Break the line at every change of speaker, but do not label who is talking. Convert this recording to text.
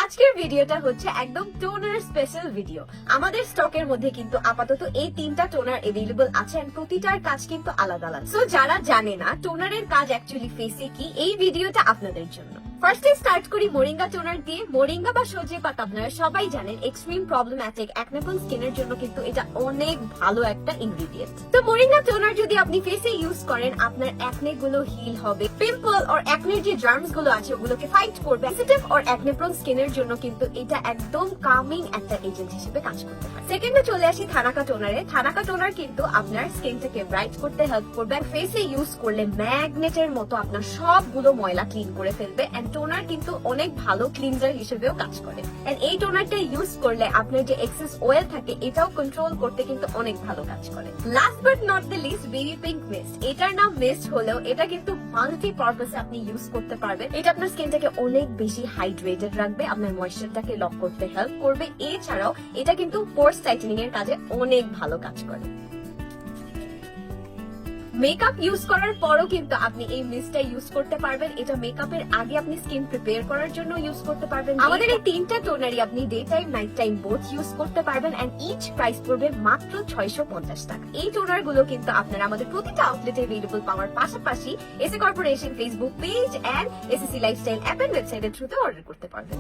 আজকের ভিডিওটা হচ্ছে একদম টোনার স্পেশাল ভিডিও। আমাদের স্টকের মধ্যে কিন্তু আপাতত এই 3টা টোনার अवेलेबल আছে এন্ড প্রতিটার কাজ কিন্তু আলাদা আলাদা। সো যারা জানে না টোনারের কাজ অ্যাকচুয়ালি ফেসে কি, এই ভিডিওটা আপনাদের জন্য। ফার্স্টে স্টার্ট করি মোরিঙ্গা টোনার দিয়ে। মোরিঙ্গা বা সজে পাতা আপনারা সবাই জানেন এক্সট্রিম প্রবলেম্যাটিক অ্যাকনেপ্রোন স্কিনের জন্য কিন্তু এটা অনেক ভালো একটা ইনগ্রেডিয়েন্ট। তো মোরিঙ্গা টোনার যদি আপনি ফেসে ইউজ করেন আপনার অ্যাকনে গুলো হিল হবে, পিম্পল আর অ্যাকনের যে জার্মস গুলো আছে ওগুলোকে ফাইট করবে। সেনসিটিভ আর অ্যাকনেপ্রোন স্কিনের জন্য কিন্তু এটা একদম কামিং একটা এজেন্ট হিসেবে কাজ করতে পারে। সেকেন্ডে চলে আসি থানাকা টোনারে। থানাকা টোনার কিন্তু আপনার স্কিনটাকে ব্রাইট করতে হেল্প করবে। ফেসে ইউজ করলে ম্যাগনেটের মতো আপনার সবগুলো ময়লা ক্লিন করে ফেলবে। টোনার কিন্তু অনেক ভালো ক্লিনজার হিসেবেও কাজ করে। এন্ড এই টোনারটা ইউজ করলে আপনার যে এক্সেস অয়েল থাকে এটাও কন্ট্রোল করতে কিন্তু অনেক ভালো কাজ করে। Last but not the least, baby pink mist. এটার নাম মিস্ট হলেও এটা কিন্তু মাল্টি পারপাসে আপনি ইউজ করতে পারবেন। এটা আপনার স্কিনটাকে অনেক বেশি হাইড্রেটেড রাখবে, আপনার ময়েশ্চারটাকে লক করতে হেল্প করবে। এছাড়াও এটা কিন্তু পোরস টাইটেনিং এর কাজে অনেক ভালো কাজ করে। মেকআপ ইউজ করার পরও কিন্তু আপনি এই মিস্টটা ইউজ করতে পারবেন। এটা মেকআপের আগে আপনি স্কিন প্রিপেয়ার করার জন্য ইউজ করতে পারবেন। আমাদের এই 3টা টোনারই আপনি day time night time both use করতে পারবেন এন্ড ইচ প্রাইস পড়বে মাত্র 650 টাকা। এই টোনার গুলো কিন্তু আপনারা আমাদের প্রতিটা আউটলেটে अवेलेबल পাওয়ার পাশাপাশি SA corporation Facebook page and SSC lifestyle app and ওয়েবসাইটের থ্রুতে অর্ডার করতে পারবেন।